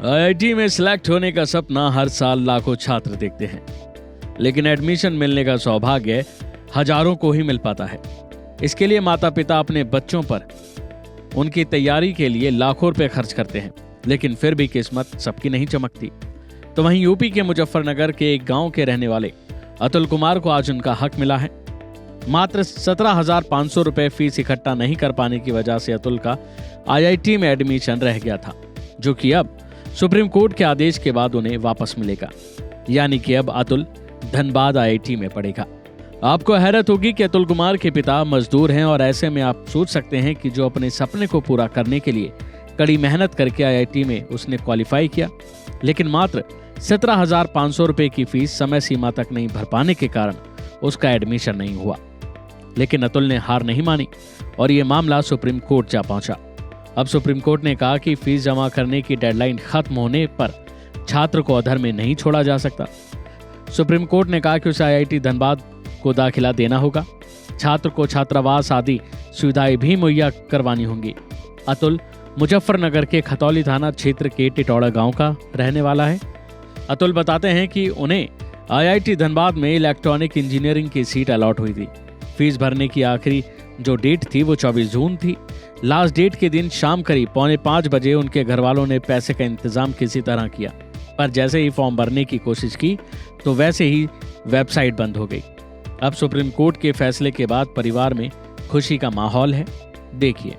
IIT में select होने का सपना हर साल लाखों छात्र देखते हैं, लेकिन एडमिशन मिलने का सौभाग्य हजारों को ही मिल पाता है। इसके लिए माता पिता अपने बच्चों पर उनकी तैयारी के लिए लाखों रुपए खर्च करते हैं, लेकिन फिर भी किस्मत सबकी नहीं चमकती। तो वहीं यूपी के मुजफ्फरनगर के एक गांव के रहने वाले अतुल कुमार को आज उनका हक मिला है। मात्र 17,500 रुपए फीस इकट्ठा नहीं कर पाने की वजह से अतुल का आईआईटी में एडमिशन रह गया था, जो कि अब सुप्रीम कोर्ट के आदेश के बाद उन्हें वापस मिलेगा। यानी कि अब अतुल धनबाद आईआईटी में पढ़ेगा। आपको हैरत होगी कि अतुल कुमार के पिता मजदूर हैं और ऐसे में आप सोच सकते हैं कि जो अपने सपने को पूरा करने के लिए कड़ी मेहनत करके आईआईटी में उसने क्वालिफाई किया, लेकिन मात्र 17,500 रुपए की फीस समय सीमा तक नहीं भर पाने के कारण उसका एडमिशन नहीं हुआ। लेकिन अतुल ने हार नहीं मानी और ये मामला सुप्रीम कोर्ट जा पहुंचा। अब सुप्रीम कोर्ट ने कहा कि फीस जमा करने की डेडलाइन खत्म होने पर छात्र को अधर में नहीं छोड़ा जा सकता। सुप्रीम कोर्ट ने कहा कि उसे आईआईटी धनबाद को दाखिला देना होगा। छात्र को छात्रावास आदि सुविधाएं भी मुहैया करवानी होंगी। अतुल मुजफ्फरनगर के खतौली थाना क्षेत्र के टिटौड़ा गांव का रहने वाला है। अतुल बताते हैं कि उन्हें आईआईटी धनबाद में इलेक्ट्रॉनिक इंजीनियरिंग की सीट अलॉट हुई थी। फीस भरने की आखिरी जो डेट थी वो 24 जून थी। लास्ट डेट के दिन शाम करीब 4:45 बजे उनके घर वालों ने पैसे का इंतजाम किसी तरह किया, पर जैसे ही फॉर्म भरने की कोशिश की तो वैसे ही वेबसाइट बंद हो गई। अब सुप्रीम कोर्ट के फैसले के बाद परिवार में खुशी का माहौल है। देखिए।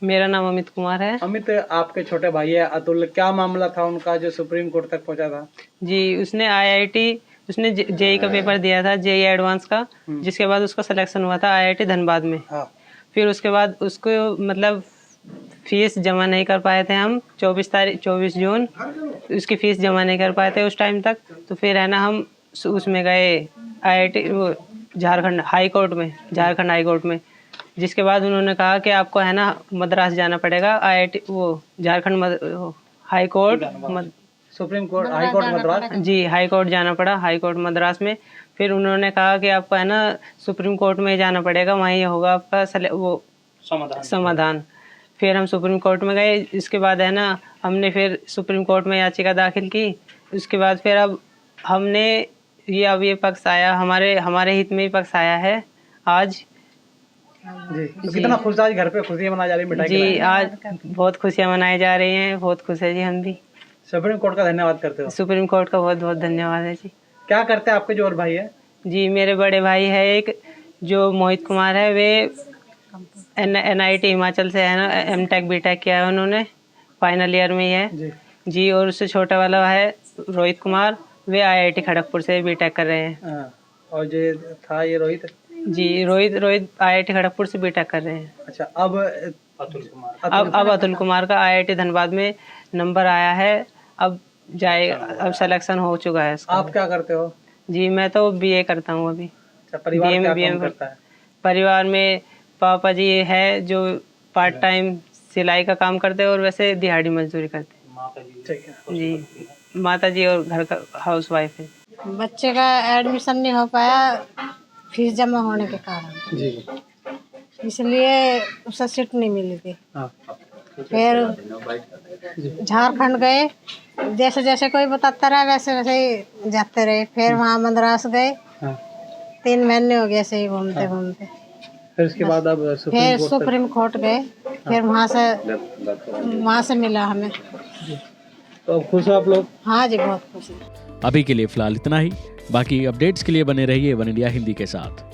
मेरा नाम अमित कुमार है। अमित, आपके छोटे भाई है अतुल, क्या मामला था उनका जो सुप्रीम कोर्ट तक पहुंचा था? जी, उसने आईआईटी उसने जेई का पेपर दिया था, जेई एडवांस का, जिसके बाद उसका सिलेक्शन हुआ था आईआईटी धनबाद में। हाँ। फिर उसके बाद उसको मतलब फीस जमा नहीं कर पाए थे हम। 24 जून उसकी फीस जमा नहीं कर पाए थे उस टाइम तक। तो फिर है ना हम उसमें गए आईआईटी झारखंड हाई कोर्ट में, जिसके बाद उन्होंने कहा कि आपको है ना मद्रास जाना पड़ेगा। IIT Jharkhand high court supreme court high court Madras. जी, हाई कोर्ट जाना पड़ा, हाई कोर्ट मद्रास में। फिर उन्होंने कहा कि आपको है ना सुप्रीम कोर्ट में जाना पड़ेगा, वहीं होगा आपका समाधान। फिर हम सुप्रीम कोर्ट में गए। इसके बाद है ना हमने फिर सुप्रीम कोर्ट में याचिका दाखिल की। उसके बाद फिर अब हमने ये पक्ष आया, हमारे हित में ही पक्ष आया है आज। जी, तो कितना खुश आज घर पे खुशियां मनाई जा रही है? जी, आज बहुत खुशियां मनाई जा रही हैं, बहुत खुश है जी हम भी। सुप्रीम कोर्ट का धन्यवाद करते हो? सुप्रीम कोर्ट का बहुत बहुत धन्यवाद है जी। क्या करते हैं आपके जो और भाई है? जी, मेरे बड़े भाई है एक जो मोहित कुमार है, वे NIT हिमाचल से है ना M.Tech B.Tech किया है उन्होंने, फाइनल ईयर में ही है जी। और उससे छोटा वाला है रोहित कुमार, वे IIT खड़गपुर से B.Tech कर रहे हैं। और जो था ये रोहित जी, रोहित IIT खड़गपुर से B.Tech कर रहे हैं। अच्छा, अब अतुल कुमार का IIT धनबाद में नंबर आया है, अब जाएगा, अब सिलेक्शन हो चुका है इसका। आप क्या करते हो? जी, मैं तो BA करता हूँ अभी। परिवार क्या काम करता है? परिवार में पापा जी है जो पार्ट टाइम सिलाई का काम करते हैं और वैसे दिहाड़ी मजदूरी करते हैं जी। माता जी और घर का हाउस वाइफ है। बच्चे का एडमिशन नहीं हो पाया फीस जमा होने के कारण जी, इसलिए उसे सीट नहीं मिली थी। फिर झारखंड गए, जैसे जैसे कोई बताता रहा वैसे वैसे ही जाते रहे। फिर वहाँ मद्रास गए। 3 महीने हो गए ऐसे ही घूमते घूमते। फिर उसके बाद अब फिर सुप्रीम कोर्ट गए। फिर वहाँ से मिला हमें। तो अब खुश हो आप लोग? हाँ जी, बहुत खुश है। अभी के लिए फिलहाल इतना ही। बाकी अपडेट्स के लिए बने रहिए वन इंडिया हिंदी के साथ।